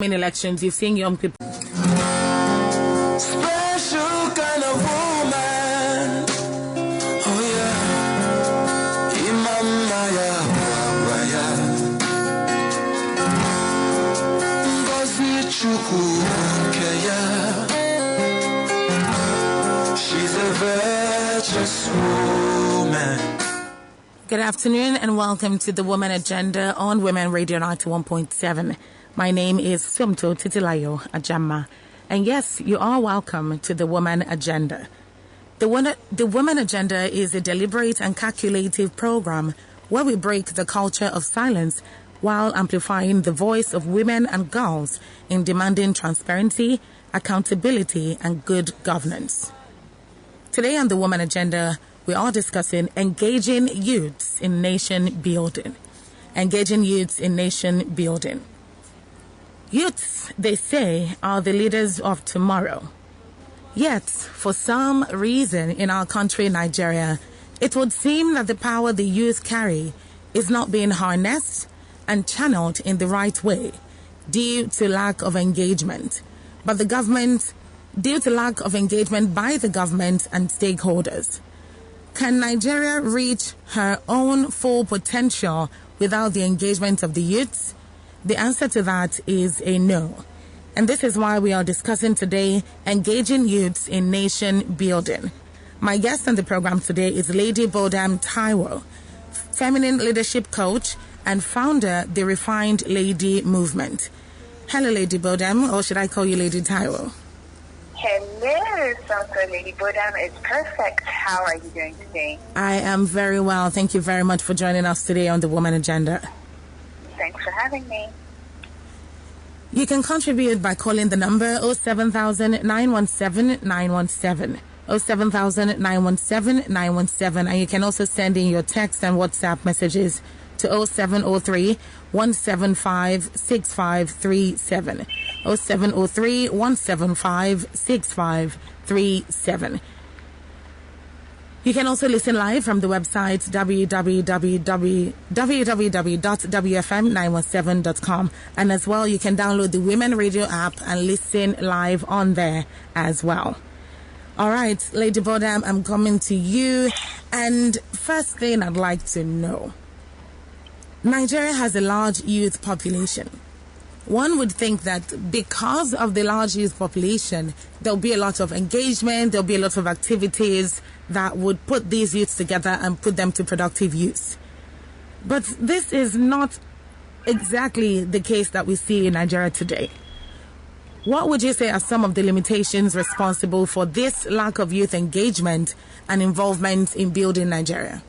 In elections, you've seen young people. Special kind of woman. Oh yeah. Imamaya Waya. Ngozi Chukwu Keya. She's a virtuous woman. Good afternoon and welcome to the Woman Agenda on Women Radio 91.7. My name is Sumto Titilayo Ajama. And yes, you are welcome to the Woman Agenda. The Woman Agenda is a deliberate and calculative program where we break the culture of silence while amplifying the voice of women and girls in demanding transparency, accountability, and good governance. Today on the Woman Agenda, we are discussing engaging youths in nation building. Engaging youths in nation building. Youths, they say, are the leaders of tomorrow. Yet, for some reason in our country, Nigeria, it would seem that the power the youth carry is not being harnessed and channeled in the right way due to lack of engagement. But due to lack of engagement by the government and stakeholders. Can Nigeria reach her own full potential without the engagement of the youths? The answer to that is a no. And this is why we are discussing today engaging youths in nation building. My guest on the program today is Lady Bodam Taiwo, feminine leadership coach and founder of the Refined Lady Movement. Hello, Lady Bodam, or should I call you Lady Taiwo? Hello, Sumto. Lady Bodam is perfect. How are you doing today? I am very well. Thank you very much for joining us today on the Woman Agenda. Thanks for having me. You can contribute by calling the number 07000 917 917. 07000 917 917. And you can also send in your text and WhatsApp messages to 0703 175 6537. 0703 175 6537. You can also listen live from the website www.wfm917.com, and as well you can download the Women Radio app and listen live on there as well. All right, Lady Bodam, I'm coming to you, and first thing I'd like to know, Nigeria has a large youth population. One would think that because of the large youth population, there'll be a lot of engagement, there'll be a lot of activities that would put these youths together and put them to productive use. But this is not exactly the case that we see in Nigeria today. What would you say are some of the limitations responsible for this lack of youth engagement and involvement in building Nigeria?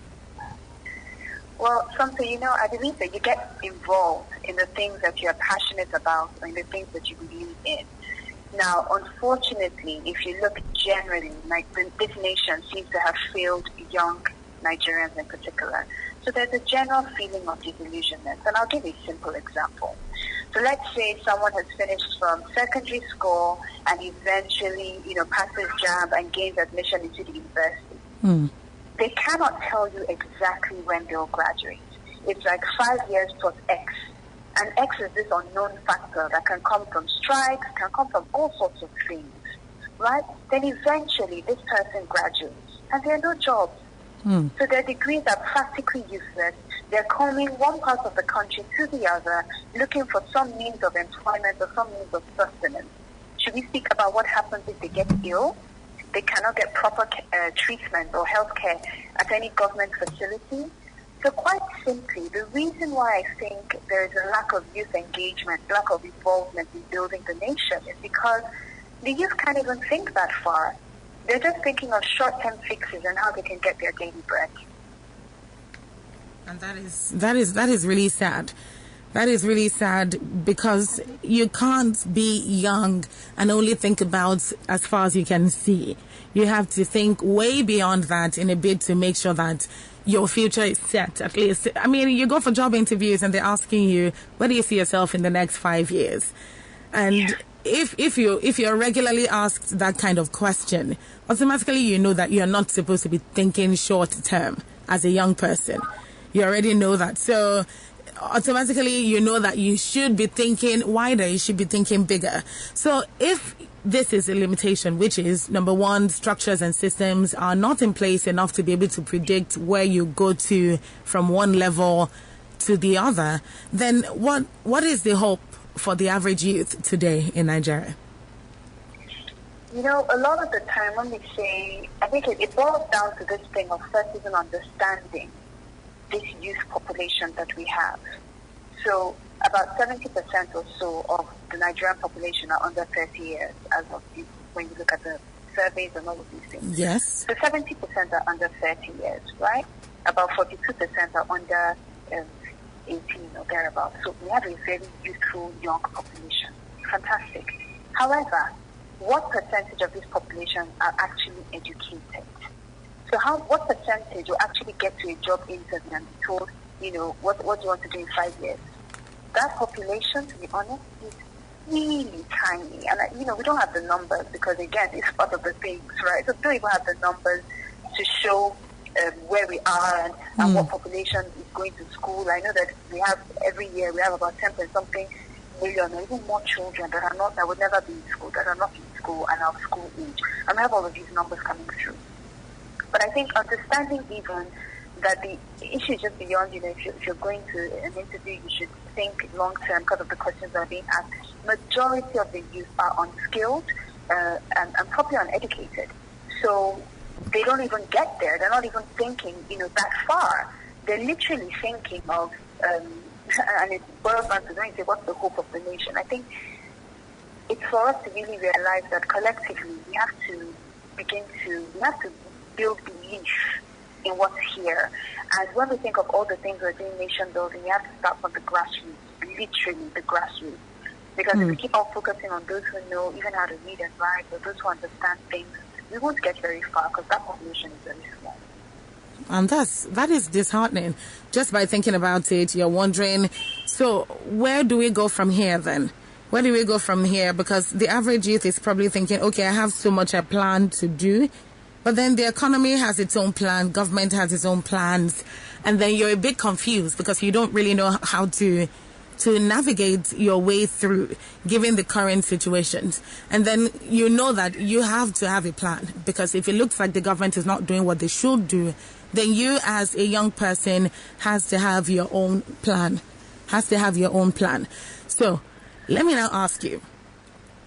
Well, Sumto, I believe that you get involved in the things that you're passionate about and the things that you believe in. Now, unfortunately, if you look generally, this nation seems to have failed young Nigerians in particular. So there's a general feeling of disillusionment. And I'll give you a simple example. So let's say someone has finished from secondary school and eventually, passes JAMB and gains admission into the university. They cannot tell you exactly when they'll graduate. It's like 5 years plus X. And X is this unknown factor that can come from strikes, can come from all sorts of things, right? Then eventually this person graduates and there are no jobs. So their degrees are practically useless. They're coming one part of the country to the other, looking for some means of employment or some means of sustenance. Should we speak about what happens if they get ill? They cannot get proper treatment or health care at any government facility. So quite simply, the reason why I think there is a lack of youth engagement, lack of involvement in building the nation is because the youth can't even think that far. They're just thinking of short-term fixes and how they can get their daily bread. And that is really sad. That is really sad because you can't be young and only think about as far as you can see. You have to think way beyond that in a bid to make sure that your future is set, at least. I mean, you go for job interviews and they're asking you, where do you see yourself in the next 5 years? And if you're regularly asked that kind of question, automatically you know that you're not supposed to be thinking short term as a young person. You already know that. So automatically you know that you should be thinking wider, you should be thinking bigger. So if this is a limitation, which is, number one, structures and systems are not in place enough to be able to predict where you go to from one level to the other, then what is the hope for the average youth today in Nigeria? You know, a lot of the time when we say, I think it boils down to this thing of first even understanding this youth population that we have. So about 70% or so of the Nigerian population are under 30 years as of when you look at the surveys and all of these things. Yes. So 70% are under 30 years, right? About 42% are under 18 or thereabouts. So we have a very youthful, young population. Fantastic. However, what percentage of this population are actually educated? So what percentage will actually get to a job interview and be told, you know, what do you want to do in 5 years? That population, to be honest, is really tiny. And, you know, we don't have the numbers because, again, it's part of the things, right? So we don't even have the numbers to show where we are and what population is going to school. I know that we have, every year, we have about 10-something million or even more children that would never be in school, that are not in school and are of school age. And we have all of these numbers coming through. But I think understanding even that the issue is just beyond, you know, if you're going to an interview, you should think long term because of the questions that are being asked. Majority of the youth are unskilled and probably uneducated. So they don't even get there. They're not even thinking, you know, that far. They're literally thinking of, and it boils down to going to say, what's the hope of the nation? I think it's for us to really realize that collectively we have to build belief in what's here. And when we think of all the things we're doing nation building, we have to start from the grassroots, literally the grassroots. Because if we keep on focusing on those who know even how to read and write, or those who understand things, we won't get very far because that population is very small. And that is disheartening. Just by thinking about it, you're wondering, so where do we go from here then? Where do we go from here? Because the average youth is probably thinking, okay, I have so much I plan to do. But then the economy has its own plan, government has its own plans, and then you're a bit confused because you don't really know how to navigate your way through given the current situations. And then you know that you have to have a plan, because if it looks like the government is not doing what they should do, then you as a young person has to have your own plan. So let me now ask you,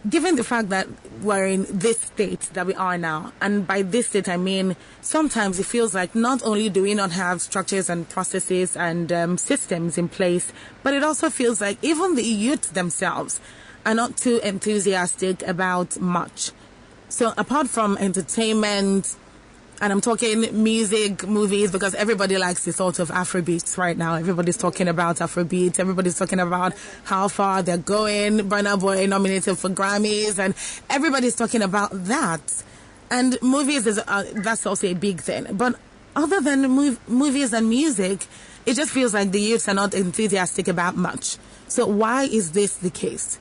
given the fact that we're in this state that we are now, and by this state I mean sometimes it feels like not only do we not have structures and processes and systems in place, but it also feels like even the youth themselves are not too enthusiastic about much. So apart from entertainment, and I'm talking music, movies, because everybody likes the thought of Afrobeats right now. Everybody's talking about Afrobeats. Everybody's talking about how far they're going. Burna Boy nominated for Grammys, and everybody's talking about that. And movies, that's also a big thing. But other than movies and music, it just feels like the youths are not enthusiastic about much. So why is this the case?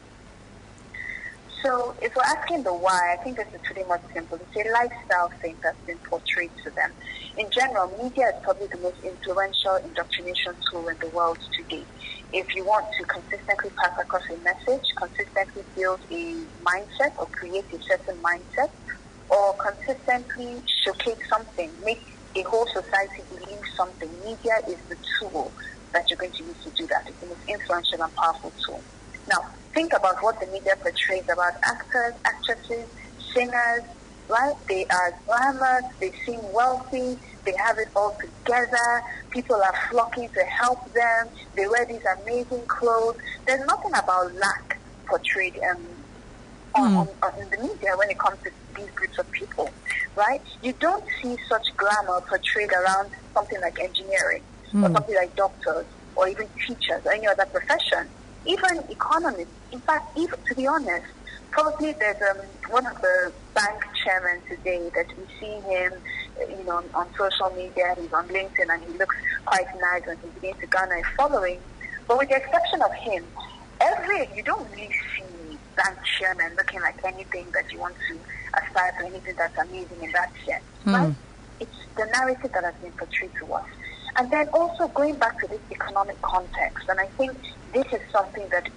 So if we're asking the why, I think this is pretty much simple. It's a lifestyle thing that's been portrayed to them. In general, media is probably the most influential indoctrination tool in the world today. If you want to consistently pass across a message, consistently build a mindset or create a certain mindset, or consistently showcase something, make a whole society believe something, media is the tool that you're going to use to do that. It's the most influential and powerful tool. Now, think about what the media portrays about actors, actresses, singers, right? They are glamorous, they seem wealthy, they have it all together, people are flocking to help them, they wear these amazing clothes. There's nothing about lack portrayed in the media when it comes to these groups of people, right? You don't see such glamour portrayed around something like engineering or something like doctors or even teachers or any other profession. Even economists, in fact, even to be honest, probably there's one of the bank chairmen today that we see him, you know, on social media. He's on LinkedIn and he looks quite nice and he begins to garner a following. But with the exception of him, you don't really see bank chairmen looking like anything that you want to aspire to, anything that's amazing in that sense, right? It's the narrative that has been portrayed to us. And then also going back to this economic context, and I think this is something that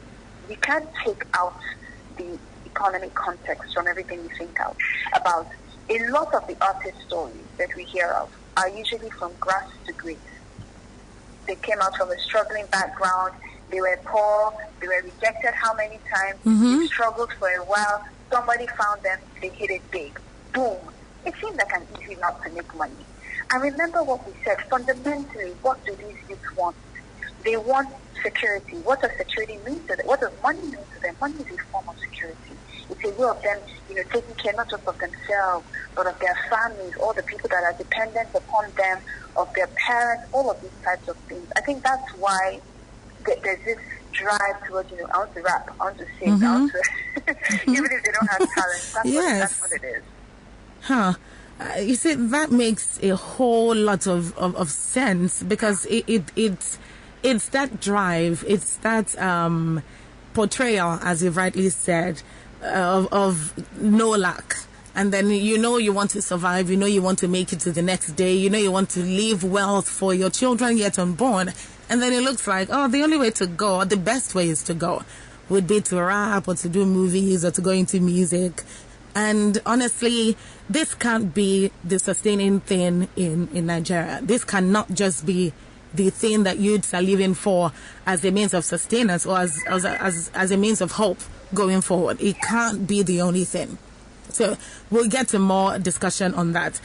we can't take out the economic context from everything we think about. A lot of the artist stories that we hear of are usually from grass to grace. They came out from a struggling background. They were poor. They were rejected how many times? They struggled for a while. Somebody found them. They hit it big. Boom. It seemed like an easy route to make money. And remember what we said. Fundamentally, what do these youths want? They want security. What does security mean to them? What does money mean to them? Money is a form of security. It's a way of them, taking care not just of themselves, but of their families, all the people that are dependent upon them, of their parents, all of these types of things. I think that's why there's this drive towards, I want to rap, I want to sing, I want to, even if they don't have talent. That's what it is. Huh. You see, that makes a whole lot of sense, because it's that drive, it's that portrayal, as you've rightly said, of no luck. And then you want to survive, you want to make it to the next day, you want to leave wealth for your children yet unborn. And then it looks like, the only way to go, or the best way is to go, would be to rap or to do movies or to go into music. And honestly, this can't be the sustaining thing in Nigeria. This cannot just be the thing that youths are living for as a means of sustenance or as a means of hope going forward. It can't be the only thing. So we'll get to more discussion on that.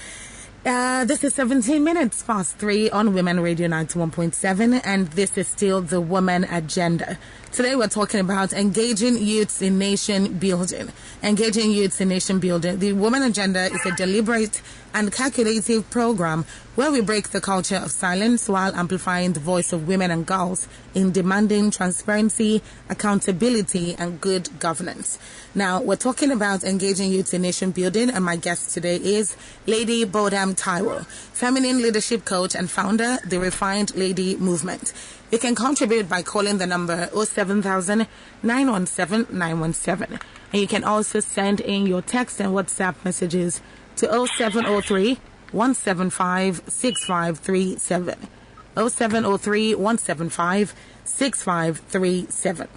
This is 17 minutes past 3 on Women Radio 91.7, and this is still the Woman Agenda. Today we're talking about engaging youths in nation building. Engaging youths in nation building. The Woman Agenda is a deliberate and calculative program where we break the culture of silence while amplifying the voice of women and girls in demanding transparency, accountability, and good governance. Now, we're talking about engaging youths in nation building, and my guest today is Lady Bodam Taiwo, feminine leadership coach and founder, the Refined Lady Movement. You can contribute by calling the number 07000 917 917. And you can also send in your text and WhatsApp messages to 0703 175 6537. 0703 175 6537.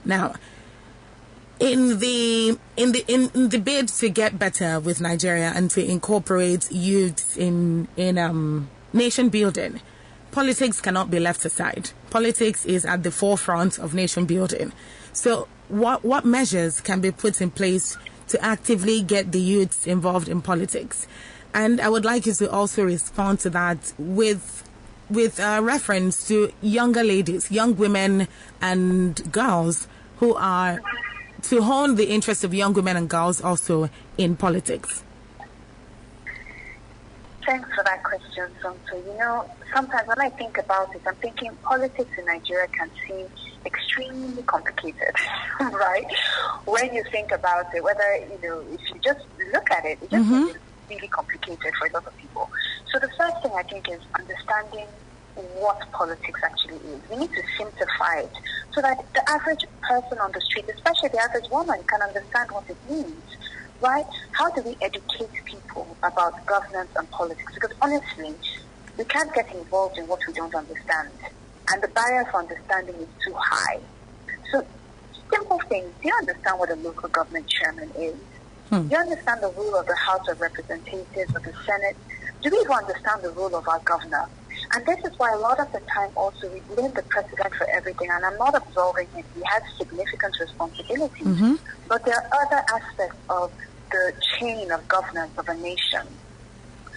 Now, in the bid to get better with Nigeria and to incorporate youths in nation building, politics cannot be left aside. Politics is at the forefront of nation building. So what measures can be put in place to actively get the youths involved in politics? And I would like you to also respond to that with reference to younger ladies, young women and girls who are to hone the interest of young women and girls also in politics. Thanks for that question, Somto. Sometimes when I think about it, I'm thinking politics in Nigeria can seem extremely complicated, right? When you think about it, whether, if you just look at it, it just seems really complicated for a lot of people. So the first thing I think is understanding what politics actually is. We need to simplify it so that the average person on the street, especially the average woman, can understand what it means. Right? How do we educate people about governance and politics? Because honestly, we can't get involved in what we don't understand. And the barrier for understanding is too high. So, simple things. Do you understand what a local government chairman is? Do you understand the role of the House of Representatives or the Senate? Do we even understand the role of our governor? And this is why a lot of the time also we blame the president for everything. And I'm not absolving him. He has significant responsibilities. But there are other aspects of the chain of governance of a nation.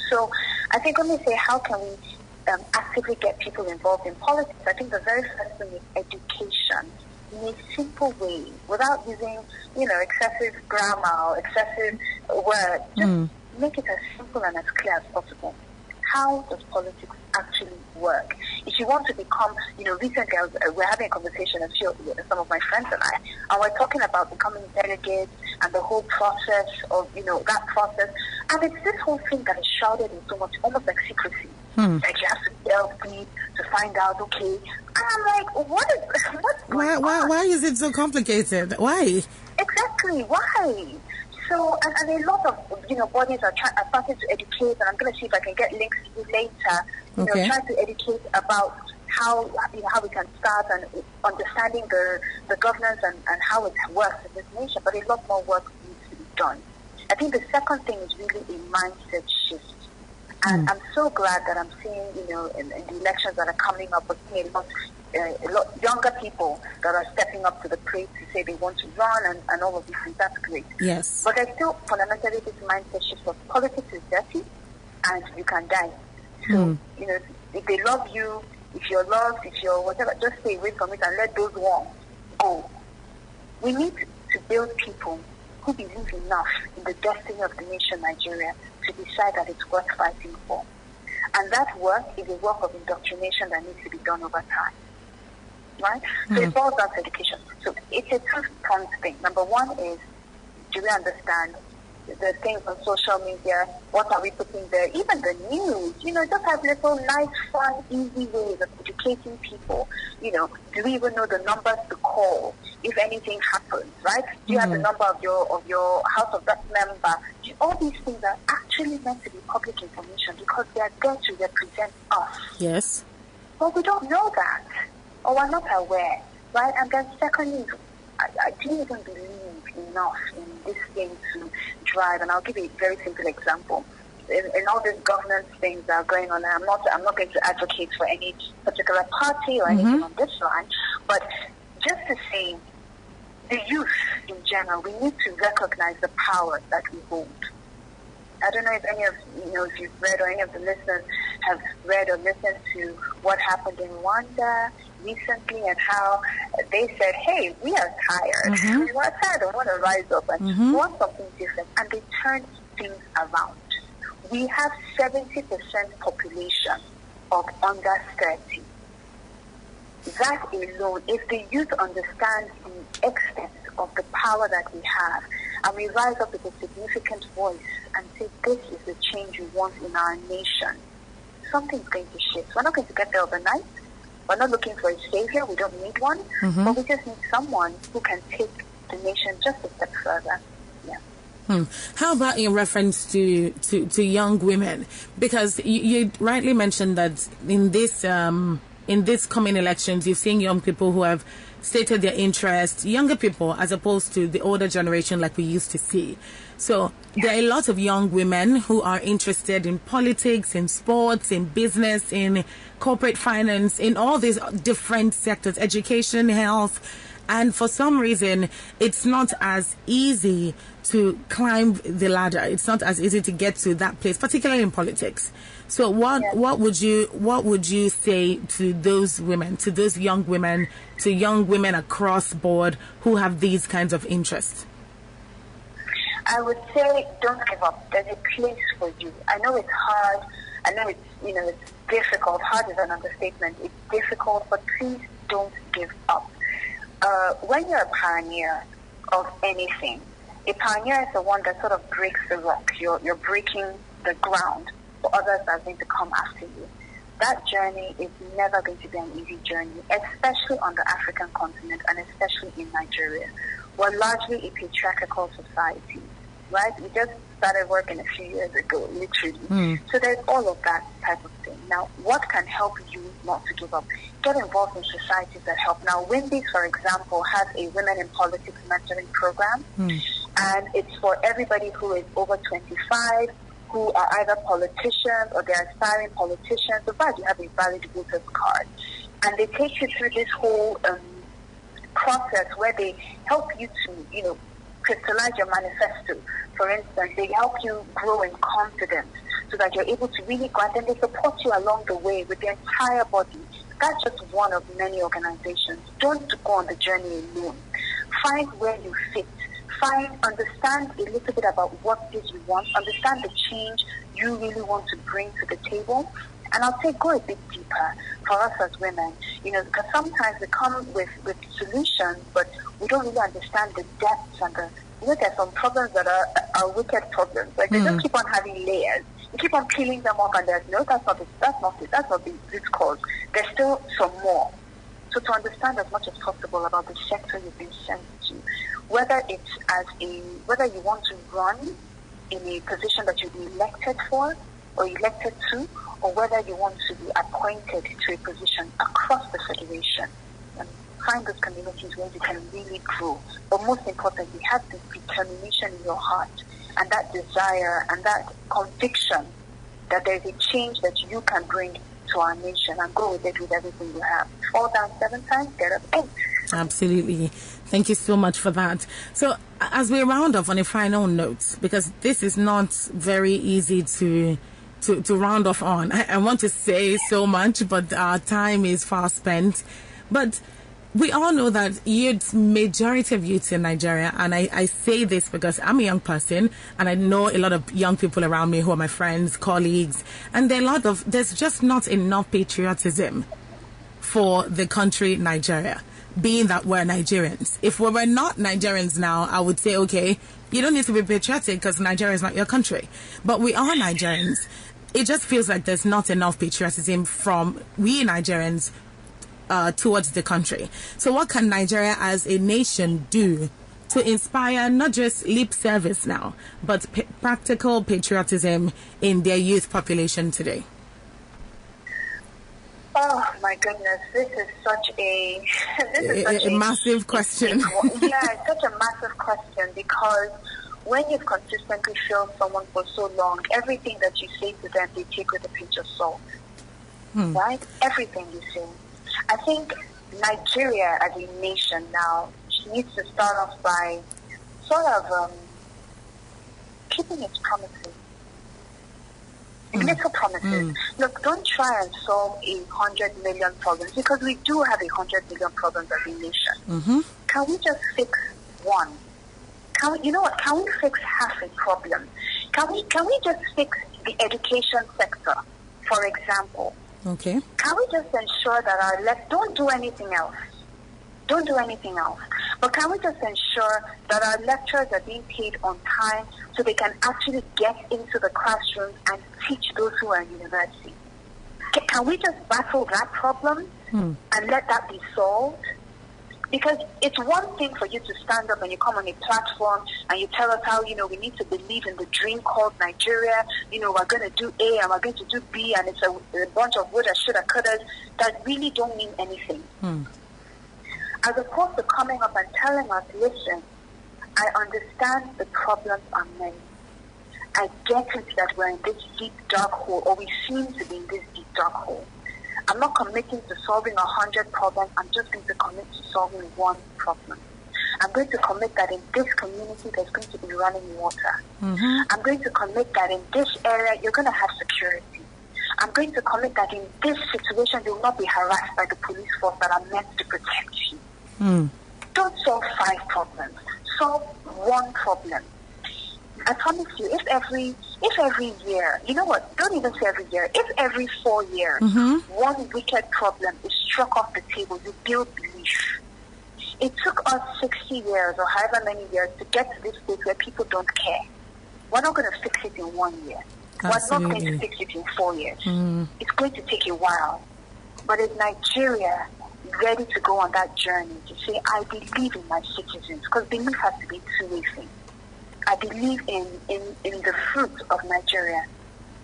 So I think when we say how can we actively get people involved in politics, I think the very first thing is education in a simple way, without using, excessive grammar or excessive words. Just make it as simple and as clear as possible. How does politics actually work? If you want to become, recently we're having a conversation with some of my friends and we're talking about becoming delegates and the whole process of, that process. And it's this whole thing that is shrouded in so much, almost like secrecy. Like you have to delve deep to find out, okay. And I'm like, what's going on? Why is it so complicated? Why? Exactly, why? So, and a lot of, bodies are starting to educate, and I'm going to see if I can get links to you later, trying to educate about how we can start and understanding the governance and how it works in this nation. But a lot more work needs to be done. I think the second thing is really a mindset shift. And I'm so glad that I'm seeing, in the elections that are coming up, we're seeing a lot younger people that are stepping up to the plate to say they want to run and all of these things. That's great. Yes. But there's still fundamentally this mindset shift of politics is dirty and you can die. So, if they love you, if you're loved, if you're whatever, just stay away from it and let those walls go. We need to build people who believe enough in the destiny of the nation Nigeria to decide that it's worth fighting for. And that work is a work of indoctrination that needs to be done over time. Right? So it boils down to education. So it's a two-pronged thing. Number one is, do we understand the things on social media? What are we putting there? Even the news, just have little nice, fun, easy ways of educating people. Do we even know the numbers to call if anything happens, right? Do you have the number of your House of Rep member? All these things are actually meant to be public information because they are there to represent us. Yes. But we don't know that, or we're not aware, right? And then secondly, I didn't even believe enough in this thing to drive. And I'll give you a very simple example. In all these governance things that are going on, I'm not going to advocate for any particular party or anything on this line, but just to say, the youth in general, we need to recognize the power that we hold. I don't know if any of if you've read or any of the listeners have read or listened to what happened in Rwanda recently and how they said, hey, we are tired. We were tired and want to rise up and want something different. And they turned things around. We have 70% population of under 30. That alone, if the youth understand the extent of the power that we have, and we rise up with a significant voice and say, this is the change we want in our nation, something's going to shift. We're not going to get there overnight. We're not looking for a savior. We don't need one. But we just need someone who can take the nation just a step further. Yeah. How about in reference to young women? Because you rightly mentioned that in this coming elections, you're seeing young people who have stated their interest, younger people as opposed to the older generation like we used to see. So there are a lot of young women who are interested in politics, in sports, in business, in corporate finance, in all these different sectors, education, health. And for some reason, it's not as easy to climb the ladder. It's not as easy to get to that place, particularly in politics. So what would you say to those women, to those young women, to young women across board who have these kinds of interests? I would say don't give up. There's a place for you. I know it's hard. I know it's it's difficult. Hard is an understatement. It's difficult, but please don't give up. When you're a pioneer of anything, a pioneer is the one that sort of breaks the rock. You're breaking the ground for others that are going to come after you. That journey is never going to be an easy journey, especially on the African continent and especially in Nigeria. We're largely a patriarchal society, right? We just started working a few years ago, literally. So there's all of that type of thing. Now, what can help you not to give up? Get involved in societies that help. Now, Wendy's, for example, has a Women in Politics mentoring program, and it's for everybody who is over 25, who are either politicians or they're aspiring politicians, provided you have a valid voter's card. And they take you through this whole process where they help you to, crystallize your manifesto. For instance, they help you grow in confidence so that you're able to really go out, and they support you along the way with the entire body. That's just one of many organizations. Don't go on the journey alone. Find where you fit. Understand a little bit about what it is you want. Understand the change you really want to bring to the table. And I'll say go a bit deeper for us as women, because sometimes we come with solutions, but we don't really understand the depths and there's some problems that are wicked problems. Like they just keep on having layers. You keep on peeling them off and there's that's not the root cause. There's still some more. So to understand as much as possible about the sector you've been sent to, whether you want to run in a position that you'll be elected for or elected to, or whether you want to be appointed to a position across the federation. And find those communities where you can really grow. But most importantly, have this determination in your heart and that desire and that conviction that there is a change that you can bring to our nation, and go with it with everything you have. Fall down 7 times, get up 8. Absolutely. Thank you so much for that. So as we round off on a final note, because this is not very easy to round off on. I want to say so much, but our time is fast spent. But we all know that majority of youths in Nigeria, and I say this because I'm a young person and I know a lot of young people around me who are my friends, colleagues, and there's just not enough patriotism for the country Nigeria, being that we're Nigerians. If we were not Nigerians now, I would say, okay, you don't need to be patriotic because Nigeria is not your country. But we are Nigerians. It just feels like there's not enough patriotism from we Nigerians towards the country. So what can Nigeria as a nation do to inspire not just lip service now, but practical patriotism in their youth population today? Oh my goodness, this is such a massive question. Yeah, it's such a massive question, because when you've consistently failed someone for so long, everything that you say to them, they take with a pinch of salt. Right? Everything you say. I think Nigeria as a nation now needs to start off by sort of keeping its promises. Little promises. Look, don't try and solve 100 million problems, because we do have 100 million problems as a nation. Can we just fix one? You know what? Can we fix half a problem? Can we just fix the education sector, for example? Okay. Can we just ensure that don't do anything else? Don't do anything else. But can we just ensure that our lecturers are being paid on time so they can actually get into the classrooms and teach those who are in university? Can we just battle that problem and let that be solved? Because it's one thing for you to stand up and you come on a platform and you tell us how, we need to believe in the dream called Nigeria. We're going to do A and we're going to do B, and it's a bunch of woulda, shoulda, couldas that really don't mean anything. As opposed to coming up and telling us, listen, I understand the problems are many. I get it that we're in this deep, dark hole, or we seem to be in this deep, dark hole. I'm not committing to solving 100 problems. I'm just going to commit to solving one problem. I'm going to commit that in this community there's going to be running water. I'm going to commit that in this area you're going to have security. I'm going to commit that in this situation you will not be harassed by the police force that are meant to protect you. Don't solve 5 problems. Solve one problem. I promise you, if every year, you know what, don't even say every year, if every 4 years, one wicked problem is struck off the table, you build belief. It took us 60 years or however many years to get to this place where people don't care. We're not going to fix it in 1 year. Absolutely. We're not going to fix it in 4 years. It's going to take a while. But is Nigeria ready to go on that journey to say, I believe in my citizens? Because belief has to be a two-way thing. I believe in the fruit of Nigeria,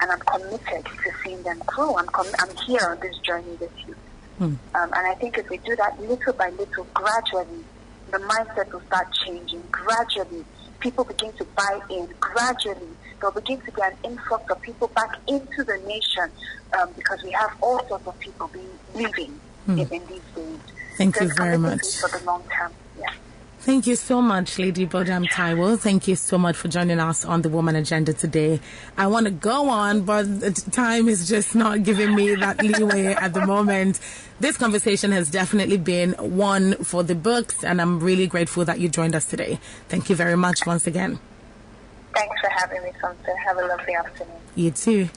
and I'm committed to seeing them grow. I'm here on this journey with you. And I think if we do that little by little, gradually, the mindset will start changing. Gradually, people begin to buy in. Gradually, there'll begin to be an influx of people back into the nation, because we have all sorts of people living in these days. Thank you very much. For the long term, yeah. Thank you so much, Lady Bodam Taiwo. Thank you so much for joining us on the Woman Agenda today. I want to go on, but the time is just not giving me that leeway at the moment. This conversation has definitely been one for the books, and I'm really grateful that you joined us today. Thank you very much once again. Thanks for having me, Something. Have a lovely afternoon. You too.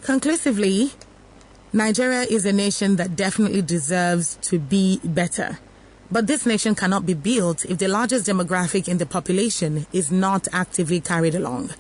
Conclusively, Nigeria is a nation that definitely deserves to be better. But this nation cannot be built if the largest demographic in the population is not actively carried along.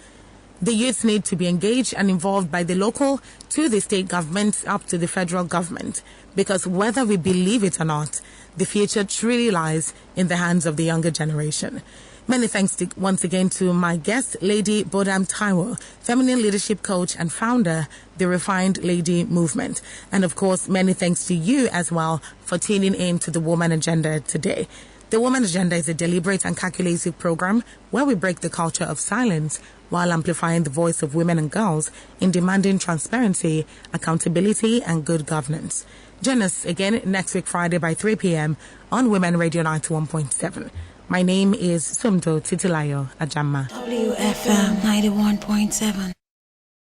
The youth need to be engaged and involved by the local to the state governments up to the federal government, because whether we believe it or not, the future truly lies in the hands of the younger generation. Many thanks once again to my guest, Lady Bodam Taiwo, feminine leadership coach and founder, the Refined Lady Movement. And of course, many thanks to you as well for tuning in to the Woman Agenda today. The Woman Agenda is a deliberate and calculated program where we break the culture of silence while amplifying the voice of women and girls in demanding transparency, accountability, and good governance. Join us again next week Friday by 3 p.m. on Women Radio 91.7. My name is Sumto Titilayo Ajama. WFM 91.7.